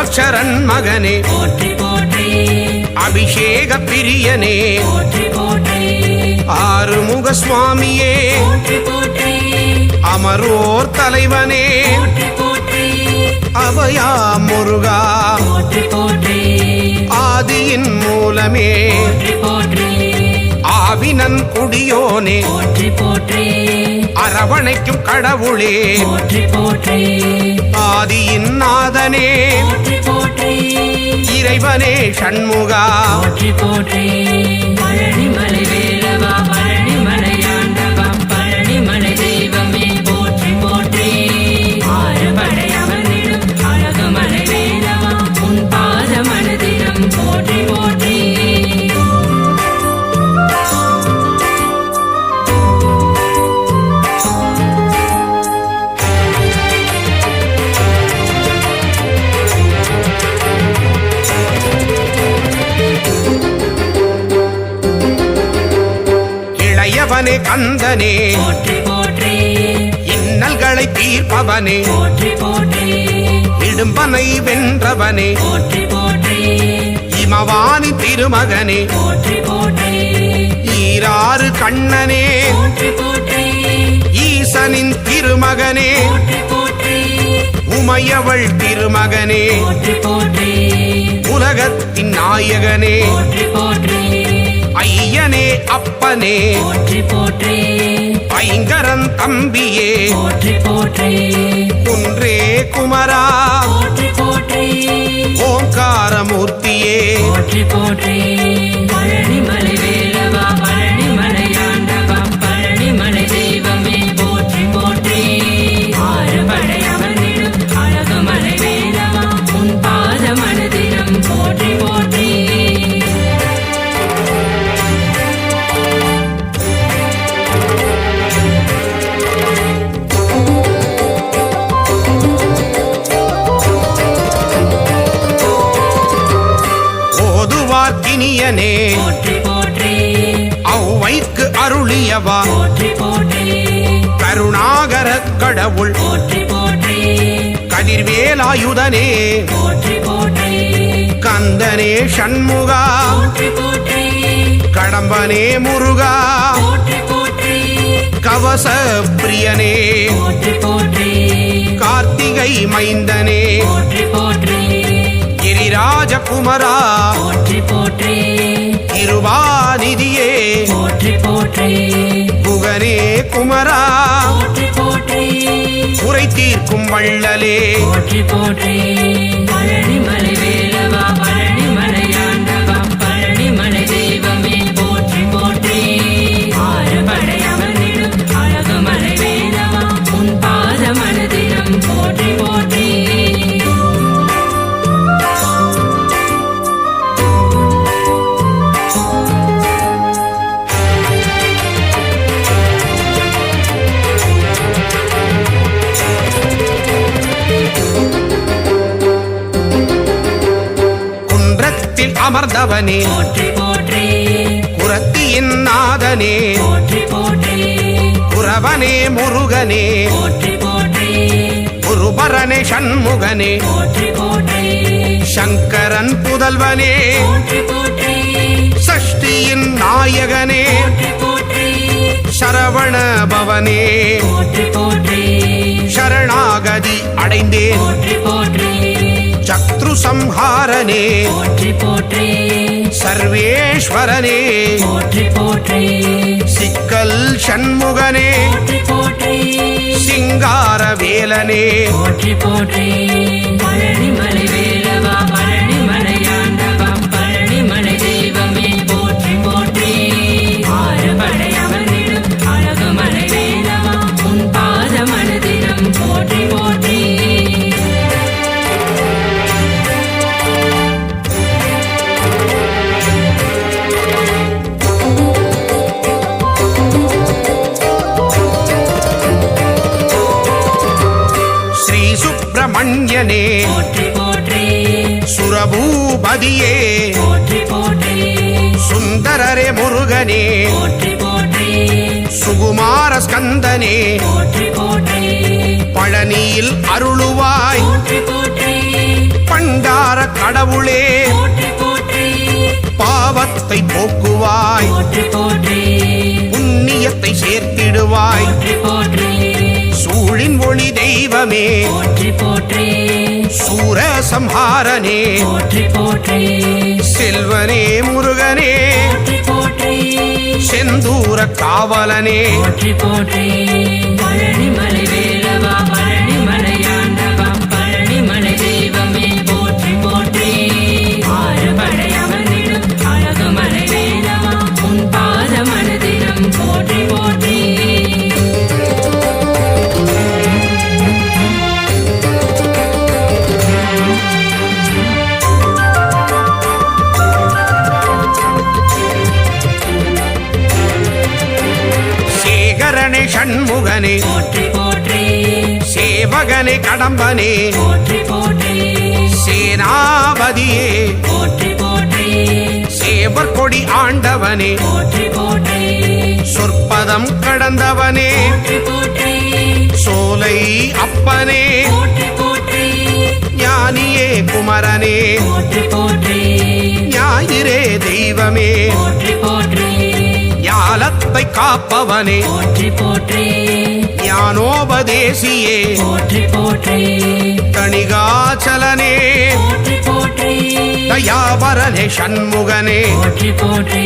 பஞ்சாட்சரன் மகனே போற்றி போற்றி அபிஷேக பிரியனே போற்றி போற்றி ஆறுமுக சுவாமியே போற்றி போற்றி அமரோர் தலைவனே போற்றி போற்றி அபயா முருகா போற்றி போற்றி ஆதியின் மூலமே போற்றி போற்றி ஆவினன் குடியோனே போற்றி போற்றி அரவணைக்கும் கடவுளே போற்றி போற்றி ஆதியின் நாதனே போற்றி போற்றி இறைவனே சண்முகா போற்றி போற்றி பழனிமலை வேலவா பழனிமலை ஆண்டவா பழனிமலை தெய்வமே போற்றி போற்றி ஆறுபடை அமர்ந்திடும் அழகுமலை வேலவா உன் பாத மனதிடம் போற்றி போற்றி இளையவனே கந்தனே போற்றி போற்றி இன்னல்களை தீர்ப்பவனே போற்றி போற்றி இடும்பனை வென்றவனே போற்றி போற்றி இமவானி திருமகனே போற்றி போற்றி ஈராறு கண்ணனே போற்றி போற்றி ஈசனின் திருமகனே போற்றி போற்றி உமையவள் திருமகனே போற்றி போற்றி உலகத்தின் நாயகனே போற்றி போற்றி ஐயனே அப்பனே போற்றி போற்றி ஐங்கரன் தம்பியே போற்றி போற்றி குன்றே குமரா போற்றி போற்றி ஓங்காரமூர்த்தியே போற்றி போற்றி பழனிமலை வேலவா பழனிமலை ஆண்டவா பழனிமலை தெய்வமே போற்றி போற்றி ஆறுபடை அமர்ந்திடும் அழகுமலை வேலவா உன் பாத மனதிடம் போற்றி போற்றி ஓதுவார்க்கினியனே போற்றி போற்றி ஔவைக்கு அருளியவா போற்றி போற்றி கருணாகர கடவுள் போற்றி போற்றி கதிர்வேலாயுதனே போற்றி போற்றி கந்தனே சண்முகா போற்றி போற்றி கடம்பனே முருகா போற்றி போற்றி கவச பிரியனே போற்றி போற்றி கார்த்திகை மைந்தனே போற்றி போற்றி கிரிராஜகுமரா போற்றி போற்றி கிருபாநிதியே போற்றி போற்றி புகனே குமரா போற்றி போற்றி குறை தீர்க்கும் வள்ளலே போற்றி போற்றி பழனிமலை வேலவா பழனிமலை ஆண்டவா பழனிமலை தெய்வமே போற்றி போற்றி ஆறுபடை அமர்ந்திடும் அழகுமலை வேலவா உன் பாத மனதிடம் போற்றி போற்றி குன்றத்தில் அமர்ந்தவனே போற்றி போற்றி குரத்தியின் நாதனே போற்றி போற்றி குரவனே முருகனே போற்றி போற்றி குருபரனே சண்முகனே போற்றி போற்றி சங்கரன் புதல்வனே போற்றி போற்றி சஷ்டியின் நாயகனே போற்றி போற்றி சரவண பவனே போற்றி போற்றி சரணாகதி அடைந்தேன் போற்றி போற்றி சத்ரு சம்ஹாரனே போற்றி போற்றி சர்வேஸ்வரனே போற்றி போற்றி சிக்கல் சண்முகனே போற்றி போற்றி சிங்கார வேலனே போற்றி போற்றி பழனிமலை வேலவா பழனிமலை ஆண்டவா பழனிமலை தெய்வமே போற்றி போற்றி ஆறுபடை அமர்ந்திடும் அழகுமலை வேலவா உன் பாத மனதிடம் போற்றி போற்றி ஸ்ரீ சுப்பிரமணியனே போற்றி போற்றி சுரபூபதியே போற்றி போற்றி சுந்தரரே முருகனே போற்றி போற்றி சுகுமார ஸ்கந்தனே போற்றி போற்றி பழனியில் அருளுவாய் போற்றி போற்றி பண்டார கடவுளே போற்றி போற்றி பாவத்தை போக்குவாய் போற்றி போற்றி புண்ணியத்தை சேர்த்திடுவாய் போற்றி போற்றி சூழின் ஒளி தெய்வமே போற்றி போற்றி சூர சம்ஹாரனே போற்றி போற்றி செல்வனே முருகனே போற்றி போற்றி செந்தூர காவலனே போற்றி போற்றி பழனிமலை வேலவா பழனிமலையாண்டவா பழனிமலை தெய்வமே போற்றி போற்றி ஆறுபடை அமர்ந்திடும் அழகுமலை வேலவா உன் பாத மனதிடம் போற்றி போற்றி சேகரனே ஷண்முகனே போற்றி போற்றி சேவகனே கடம்பனே போற்றி போற்றி சேனாபதியே போற்றி போற்றி சேவர் கொடி ஆண்டவனே போற்றி போற்றி சொற்பதம் கடந்தவனே போற்றி போற்றி சோலை அப்பனே போற்றி போற்றி ஞானியே குமரனே போற்றி போற்றி ஞாயிறே தெய்வமே போற்றி போற்றி ஞாலத்தை காப்பவனே போற்றி போற்றி ஞானோபதேசியே போற்றி போற்றி தணிகாச்சலனே போற்றி போற்றி தயாபரனே ஷண்முகனே போற்றி போற்றி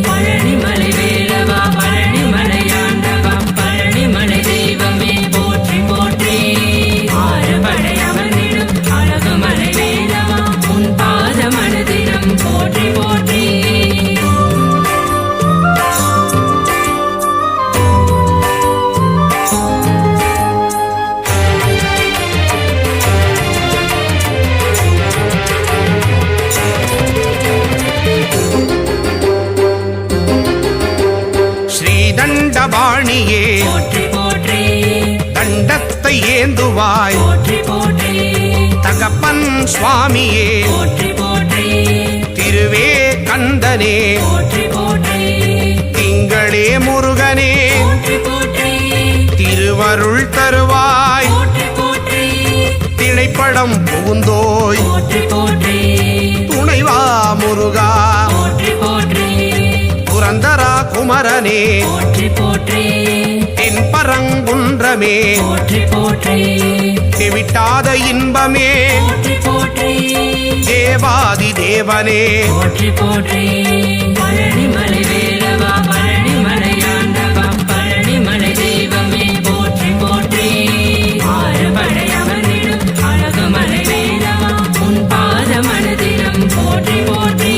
பழனிமலை வேலவா பழனிமலையாண்டவா பழனிமலை தெய்வமே போற்றி போற்றி ஆறுபடை அமர்ந்திடும் அழகுமலை வேலவா உன் பாத மனதிடம் போற்றி போற்றி ஸ்ரீதண்டபாணியே போற்றி போற்றி தண்டத்தை ஏந்துவாய் போற்றி போற்றி தகப்பன் சுவாமியே போற்றி போற்றி திருவே கந்தனே போற்றி போற்றி திங்களே முருகனே போற்றி போற்றி திருவருள் தருவாய் போற்றி போற்றி திணைப்படம் புகுந்தோய் போற்றி போற்றி துணைவா முருகா போற்றி போற்றி புரந்தரா குமரனே போற்றி போற்றி தென் பரங்குன்றமே போற்றி போற்றி விட்டாத இன்பமே போற்றி போற்றி தேவாதி தேவனே போற்றி போற்றி பழனிமலை வேலவா பழனிமலையாண்டவா பழனிமலை தெய்வமே போற்றி போற்றி ஆறுபடை அமர்ந்திடும் அழகுமலை வேலவா உன் பாத மனதிடம் போற்றி போற்றி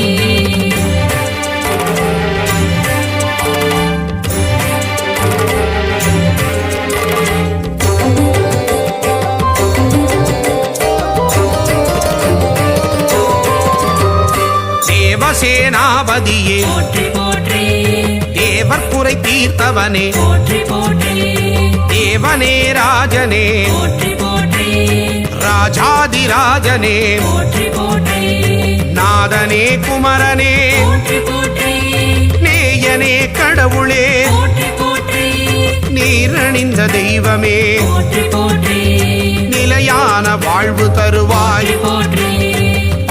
தேவசேனாபதியே போற்றி போற்றி தேவர் குறை தீர்த்தவனே போற்றி போற்றி தேவனே ராஜனே போற்றி போற்றி ராஜாதிராஜனே போற்றி போற்றி நாதனே குமரனே போற்றி போற்றி நேயனே கடவுளே போற்றி போற்றி நீரணிந்த தெய்வமே போற்றி போற்றி நிலையான வாழ்வு தருவாய் போற்றி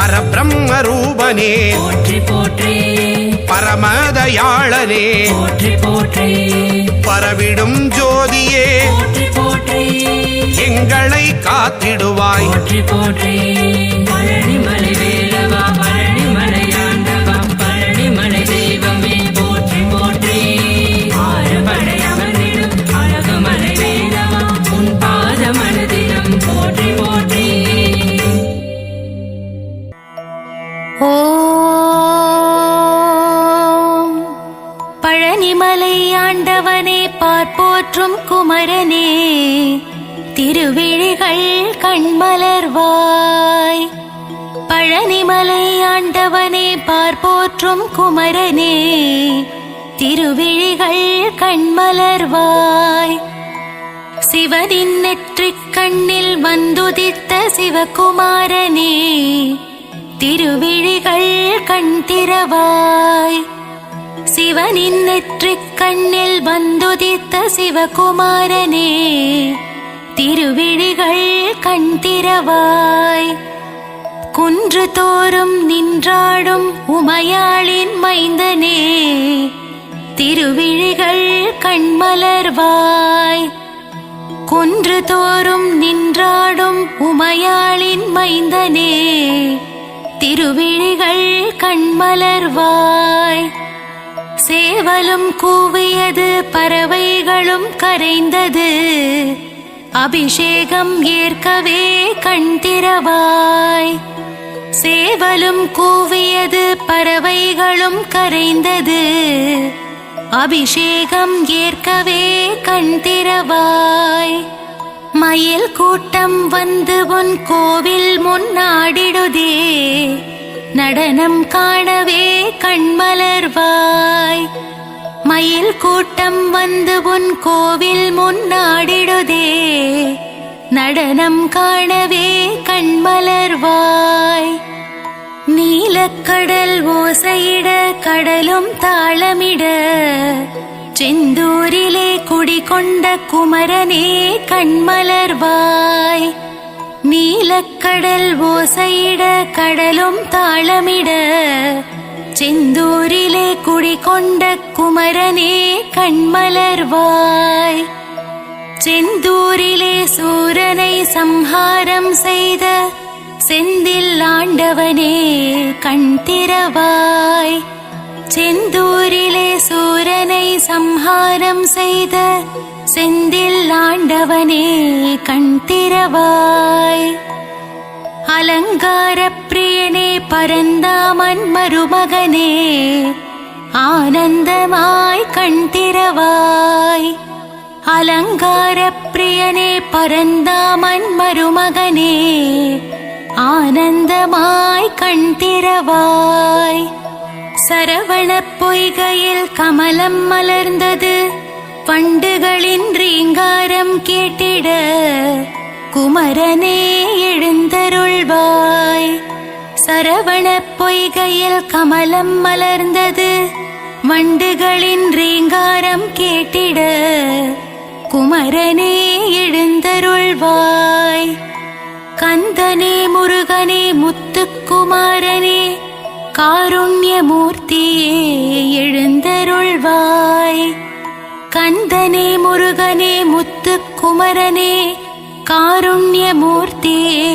பரபிரம்ம ரூபனே போற்றி போற்றி பரமதயாளனே போற்றி போற்றி பரவிடும் ஜோதியே போற்றி போற்றி எங்களை காத்திடுவாய் போற்றி போற்றி பழனிமலை வேலவா பழனிமலையாண்டவா பழனிமலை தெய்வமே போற்றி போற்றி ஆறுபடை அமர்ந்திடும் அழகுமலை வேலவா உன் பாத மனதிடம் போற்றி போற்றி ஓம் பழனிமலை ஆண்டவனே பார்ப்போற்றும் குமரனே திருவிழிகள் கண்மலர்வாய் பழனிமலை ஆண்டவனே பார்ப்போற்றும் குமரனே திருவிழிகள் கண்மலர்வாய் சிவனின் நெற்றிக் கண்ணில் வந்துதித்த சிவகுமாரனே திருவிழிகள் கண் திறவாய் சிவனின் நெற்றிக் கண்ணில் வந்துதித்த சிவகுமாரனே திருவிழிகள் கண் திறவாய் குன்று தோறும் நின்றாடும் உமையாளின் மைந்தனே திருவிழிகள் கண்மலர்வாய். குன்று தோறும் நின்றாடும் உமையாளின் மைந்தனே திருவிழிகள் கண்மலர்வாய். சேவலும் கூவியது பறவைகளும் கரைந்தது அபிஷேகம் ஏற்கவே கண் திறவாய். சேவலும் கூவியது பறவைகளும் கரைந்தது அபிஷேகம் ஏற்கவே கண் திறவாய். மயில் கூட்டம் வந்து உன் கோவில் முன்னாடிடுதே நடனம் காணவே கண்மலர்வாய். மயில் கூட்டம் வந்து உன் கோவில் முன்னாடிடுதே நடனம் காணவே கண்மலர்வாய். நீலக்கடல் ஓசையிட கடலும் தாளமிட செந்தூரிலே குடிகொண்ட குமரனே கண்மலர்வாய். நீலக்கடல் ஓசையிட கடலும் தாளமிட செந்தூரிலே குடிகொண்ட குமரனே கண்மலர்வாய். செந்தூரிலே சூரனை சம்ஹாரம் செய்த செந்தில் ஆண்டவனே கண் திறவாய். செந்தூரிலே சூரனை சம்ஹாரம் செய்த செந்தில் ஆண்டவனே கண் திறவாய். அலங்கார பிரியனே பரந்தாமன் மருமகனே ஆனந்தமாய் கண் திறவாய். அலங்கார பிரியனே பரந்தாமன் மருமகனே ஆனந்தமாய் கண் திறவாய். சரவண பொய்கையில் கமலம் மலர்ந்தது வண்டுகளின் ரீங்காரம் கேட்டிட குமரனே எழுந்தருள்வாய். சரவண பொய்கையில் கமலம் மலர்ந்தது வண்டுகளின் ரீங்காரம் கேட்டிட குமரனே எழுந்தருள்வாய். கந்தனே முருகனே முத்துக்குமாரனே காருண்யமூர்த்தியே எழுந்தருள்வாய். கந்தனே முருகனே முத்துக்குமரனே காருண்யமூர்த்தியே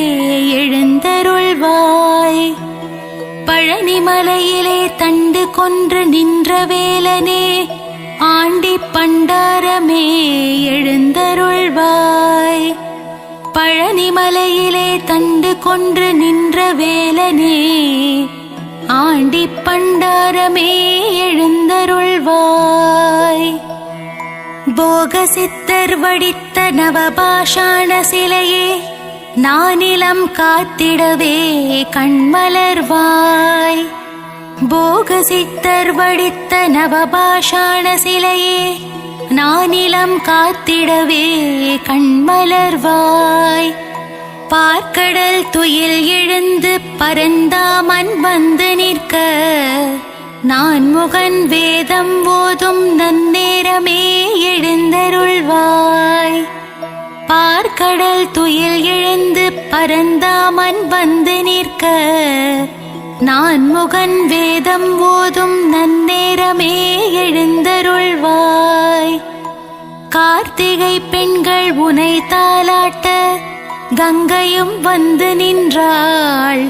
எழுந்தருள்வாய். பழனிமலையிலே தண்டு கொன்று நின்ற வேலனே ஆண்டி பண்டாரமே எழுந்தருள்வாய். பழனிமலையிலே தண்டு கொன்று நின்ற வேலனே ஆண்டி பண்டாரமே எழுந்தருள்வாய். போகசித்தர் வடித்த நவபாஷாண சிலையே நானிலம் காத்திடவே கண்மலர்வாய். போகசித்தர் வடித்த நவபாஷாண சிலையே நானிலம் காத்திடவே கண்மலர்வாய். பார்க்கடல் துயில் எழுந்து பரந்தாமன் வந்து நிற்க நான் முகன் வேதம் ஓதும் நன்னேரமே எழுந்தருள்வாய். பார்க்கடல் துயில் எழுந்து பரந்தாமன் வந்து நிற்க நான் முகன் வேதம் ஓதும் நன்னேரமே எழுந்தருள்வாய். கார்த்திகை பெண்கள் உனை தாலாட்ட கங்கையும் வந்து நின்றாள்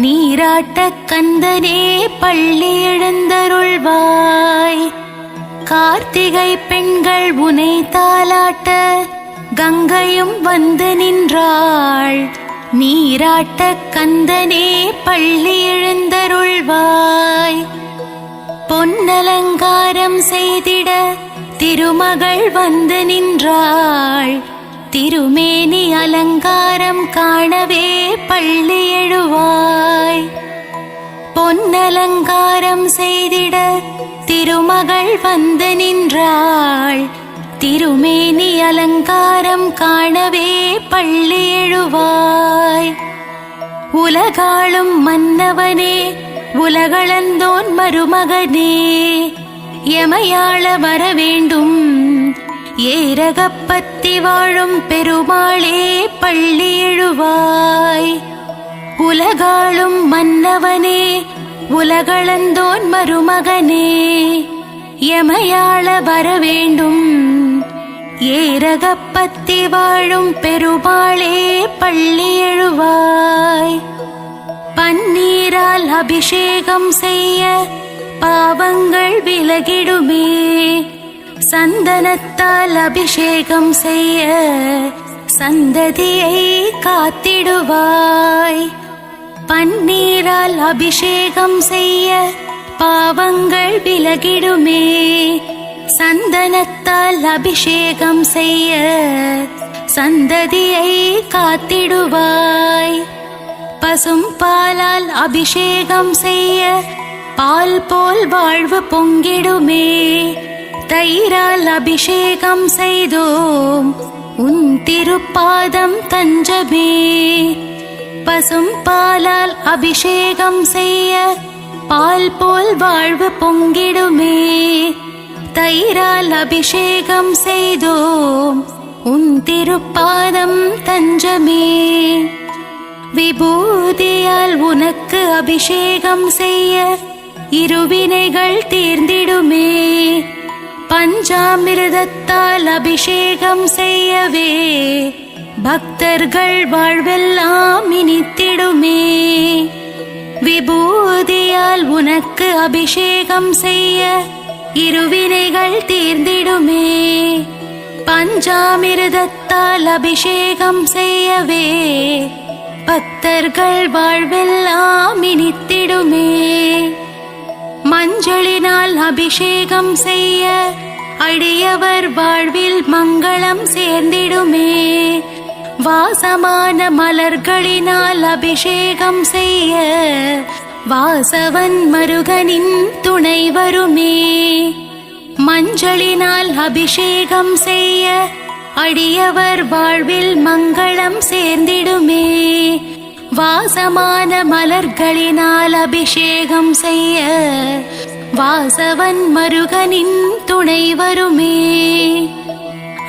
நீராட்ட கந்தனே பள்ளி எழுந்தருள்வாய். கார்த்திகை பெண்கள் உனை தாலாட்ட கங்கையும் வந்து நின்றாள் நீராட்ட கந்தனே பள்ளி எழுந்தருள்வாய். பொன்னலங்காரம் செய்திட திருமகள் வந்து நின்றாள் திருமேனி அலங்காரம் காணவே பள்ளி எழுவாய். பொன்னலங்காரம் செய்திட திருமகள் வந்து நின்றாள் திருமேனி அலங்காரம் காணவே பள்ளி எழுவாய். உலகாளும் மன்னவனே உலகளந்தோன் மருமகனே எமையாள வர வேண்டும் ஏரகப்பத்தி வாழும் பெருமாளே பள்ளி எழுவாய். உலகாளும் மன்னவனே உலகளந்தோன் மருமகனே எமையாள வரவேண்டும் ஏரகப்பத்தி வாழும் பெருமாளே பள்ளி எழுவாய். பன்னீரால் அபிஷேகம் செய்ய பாவங்கள் விலகிடுமே, சந்தனத்தால் அபிஷேகம் செய்ய சந்ததியை காத்திடுவாய். பன்னீரால் அபிஷேகம் செய்ய பாவங்கள் விலகிடுமே, சந்தனத்தால் அபிஷேகம் செய்ய சந்ததியை காத்திடுவாய். பசும் பாலால் அபிஷேகம் செய்ய பால் போல் வாழ்வு பொங்கிடுமே, தயிரால் அபிஷேகம் செய்தோம் உன் திருப்பாதம் தஞ்சமே. பசும் பாலால் அபிஷேகம் செய்ய பால் போல் வாழ்வு பொங்கிடுமே, தயிரால் அபிஷேகம் செய்தோம் உன் திருப்பாதம் தஞ்சமே. விபூதியால் உனக்கு அபிஷேகம் செய்ய இருவினைகள் தீர்ந்திடுமே, பஞ்சாமிர்தத்தால் அபிஷேகம் செய்யவே பக்தர்கள் வாழ்வெல்லாம் இனித்திடுமே. விபூதியால் உனக்கு அபிஷேகம் செய்ய இருவினைகள் தீர்ந்திடுமே, பஞ்சாமிர்தத்தால் அபிஷேகம் செய்யவே பக்தர்கள் வாழ்வெல்லாம் இனித்திடுமே. மஞ்சளினால் அபிஷேகம் செய்ய அடியவர் வாழ்வில் மங்களம் சேர்ந்திடுமே, வாசமான மலர்களினால் அபிஷேகம் செய்ய வாசவன் மருகனின் துணை வருமே. மஞ்சளினால் அபிஷேகம் செய்ய அடியவர் வாழ்வில் மங்களம் சேர்ந்திடுமே, வாசமான மலர்களினால் அபிஷேகம் செய்ய வாசவன் மருகனின் துணை வருமே.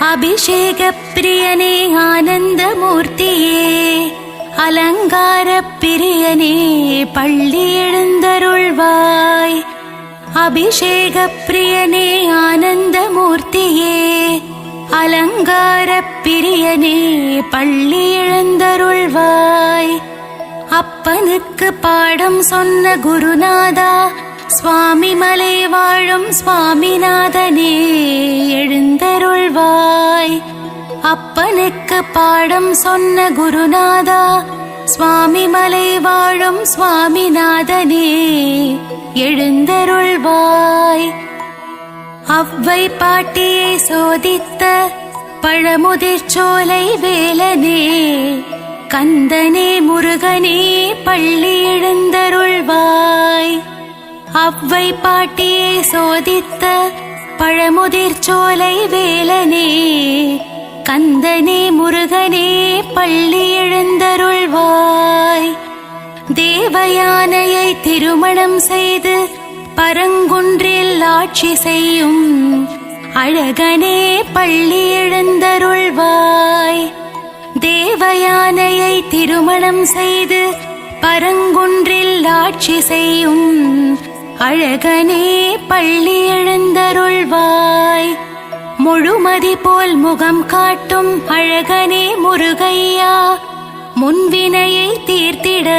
அபிஷேக பிரியனே ஆனந்த மூர்த்தியே, அலங்கார பிரியனே பள்ளி எழுந்தருள்வாய். அபிஷேக பிரியனே ஆனந்த மூர்த்தியே, அலங்கார பிரியனே பள்ளி எழுந்தருள்வாய். அப்பனுக்கு பாடம் சொன்ன குருநாதா, சுவாமி மலை வாழும் சுவாமிநாதனே எழுந்தருள்வாய். அப்பனுக்கு பாடம் சொன்ன குருநாதா, சுவாமி மலை வாழும் சுவாமிநாதனே எழுந்தருள்வாய். அவ்வை பாட்டியை சோதித்த பழமுதிர்ச்சோலை வேலனே, கந்தனே முருகனே பள்ளி எழுந்தருள்வாய். அவ்வை பாட்டியை சோதித்த பழமுதிர்ச்சோலை வேலனே, கந்தனே முருகனே பள்ளி எழுந்தருள்வாய். தேவயானையை திருமணம் செய்து பரங்குன்றில் ஆட்சி செய்யும் அழகனே பள்ளி எழுந்தருள்வாய். தேவயானையை திருமணம் செய்து பரங்குன்றில் ஆட்சி செய்யும் அழகனே பள்ளி எழுந்தருள்வாய். முழுமதி போல் முகம் காட்டும் அழகனே முருகையா, முன்வினையை தீர்த்திட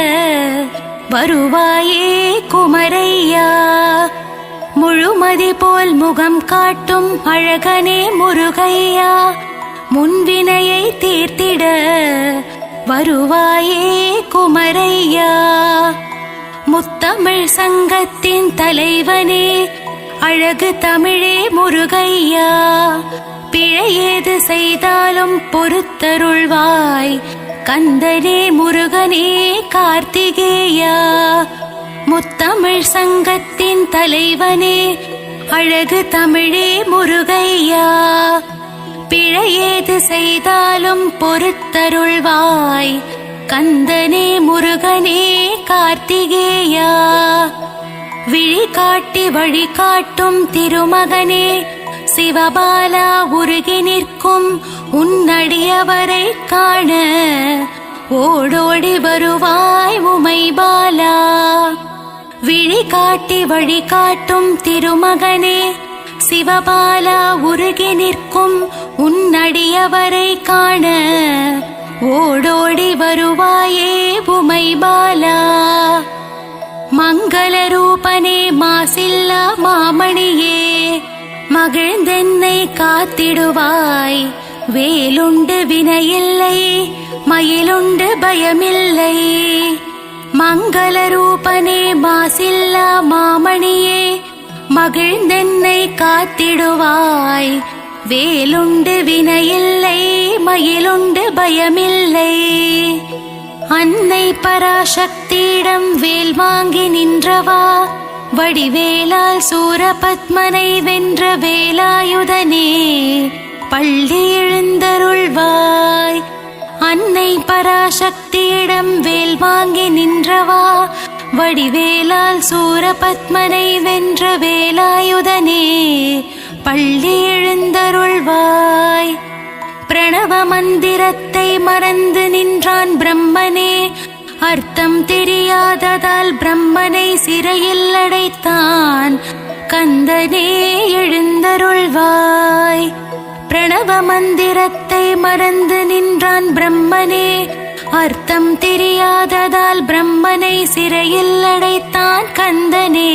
வருவாயே குமரையா. முழுமதி போல் முகம் காட்டும் அழகனே முருகையா, முன்வினையை தீர்த்திட வருவாயே குமரையா. முத்தமிழ் சங்கத்தின் தலைவனே அழகு தமிழே முருகையா, பிழையேது செய்தாலும் பொறுத்தருள்வாய் கந்தனே முருகனே கார்த்திகேயா. முத்தமிழ் சங்கத்தின் தலைவனே அழகு தமிழே முருகையா, பிழையேது செய்தாலும் பொறுத்தருள்வாய் கந்தனே முருகனே கார்த்திகேயா. விழி காட்டி வழிகாட்டும் திருமகனே சிவபாலா, உருகி நிற்கும் உன்னடியவரை காண ஓடோடி வருவாய் உமை பாலா. விழி காட்டி வழிகாட்டும் திருமகனே சிவபாலா, உருகி நிற்கும் உன்னடியவரை காண ஓடோடி வருவாயே உமை பாலா. மங்கள ரூபனே மாசில்லா மாமணியே, மகிழ்ந்தென்னை காத்திடுவாய். வேலுண்டு வினையில்லை, மயிலுண்டு பயமில்லை. மங்கள ரூபனே மாசில்லா மாமணியே, மகிழ்ந்தென்னை காத்திடுவாய். வேலுண்டு வினையில்லை, மயிலுண்டு பயமில்லை. அன்னை பராசக்தியிடம் வேல் வாங்கி நின்றவா, வடிவேலால் சூரபத்மனை வென்ற வேலாயுதனே பள்ளி எழுந்தருள்வாய். அன்னை பராசக்தியிடம் வேல் வாங்கி நின்றவா, வடிவேலால் சூரபத்மனை வென்ற வேலாயுதனே பள்ளி எழுந்தருள்வாய். பிரணவ மந்திரத்தை மறந்து நின்றான் பிரம்மனே, அர்த்தம் தெரியாததால் பிரம்மனை சிறையில் அடைத்தான் கந்தனே எழுந்தருள்வாய். பிரணவ மந்திரத்தை மறந்து நின்றான் பிரம்மனே, அர்த்தம் தெரியாததால் பிரம்மனை சிறையில் அடைத்தான் கந்தனே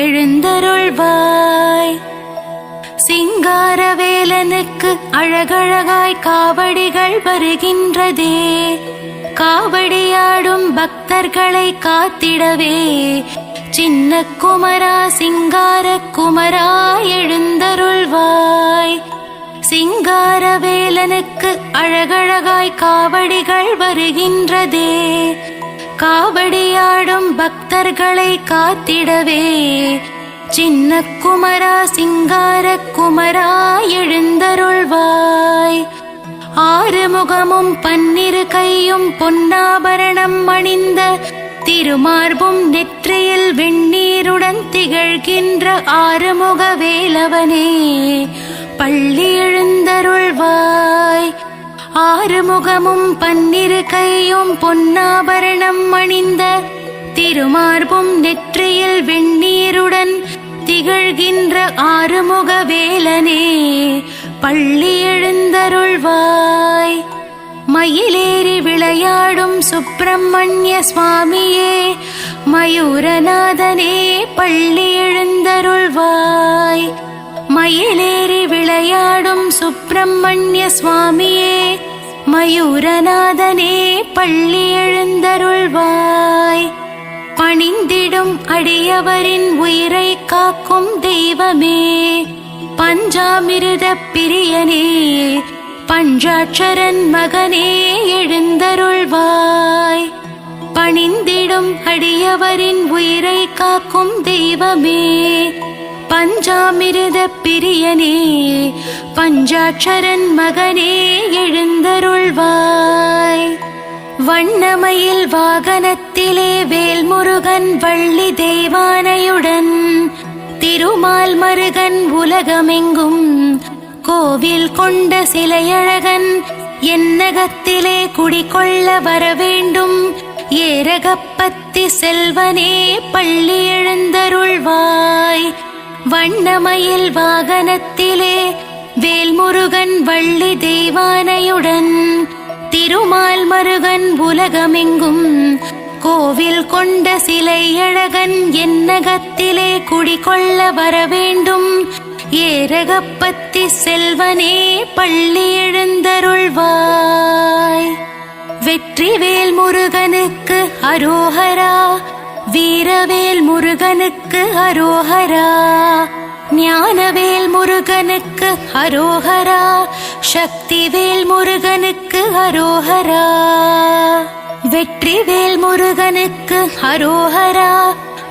எழுந்தருள்வாய். சிங்காரவேலனுக்கு அழகழகாய் காவடிகள் வருகின்றதே, காவடியாடும் பக்தர்களை காத்திடவே சின்ன குமரா சிங்கார குமரா எழுந்தருள்வாய். சிங்காரவேலனுக்கு அழகழகாய் காவடிகள் வருகின்றதே, காவடியாடும் பக்தர்களை காத்திடவே சின்ன குமரா சிங்கார குமரா எழுந்தருள்வாய். ஆறுமுகமும் பன்னிரு கையும் பொன்னாபரணம் அணிந்த திருமார்பும் நெற்றியில் வெண்ணீருடன் திகழ்கின்ற ஆறுமுக வேலவனே பள்ளி எழுந்தருள்வாய். ஆறுமுகமும் பன்னிரு கையும் பொன்னாபரணம் அணிந்த திருமார்பும் நெற்றியில் வெண்ணீருடன் திகழ்கின்ற ஆறுமுக வேலனே பள்ளி எழுந்தருள்வாய். மயிலேறி விளையாடும் சுப்பிரமணிய சுவாமியே, மயூரநாதனே பள்ளி எழுந்தருள்வாய். மயிலேறி விளையாடும் சுப்பிரமணிய சுவாமியே, மயூரநாதனே பள்ளி எழுந்தருள்வாய். பணிந்திடும் அடியவரின் உயிரை காக்கும் தெய்வமே, பஞ்சாமிருத பிரியனே பஞ்சாட்சரன் மகனே எழுந்தருள்வாய். பணிந்திடும் அடியவரின் உயிரை காக்கும் தெய்வமே, பஞ்சாமிருத பிரியனே பஞ்சாட்சரன் மகனே எழுந்தருள்வாய். வண்ணமயில் வாகனத்திலே வேல்முருகன் வள்ளி தெய்வானையுடன் திருமால் மருகன் உலகமெங்கும் கோவில் கொண்ட சிலையழகன் என்னகத்திலே குடிகொள்ள வரவேண்டும் ஏரகப்பத்தி செல்வனே பள்ளி எழுந்தருள்வாய். வண்ணமயில் வாகனத்திலே வேல்முருகன் வள்ளி தெய்வானையுடன் திருமால் மருகன் உலகமெங்கும் கோவில் கொண்ட சிலை அழகன் என்னகத்திலே குடிகொள்ள வரவேண்டும் ஏரகப்பத்தி செல்வனே பள்ளி எழுந்தருள்வாய். வெற்றிவேல் முருகனுக்கு அரோஹரா, வீரவேல் முருகனுக்கு அரோஹரா, ஞானவேல் முருகனுக்கு அரோஹரா, சக்திவேல் முருகனுக்கு அரோஹரா. வெற்றிவேல் முருகனுக்கு அரோஹரா,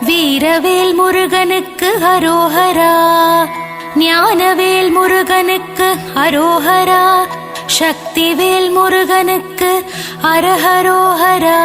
வீரவேல் முருகனுக்கு அரோஹரா, ஞானவேல் முருகனுக்கு அரோஹரா, சக்திவேல் முருகனுக்கு அரஹரோஹரா.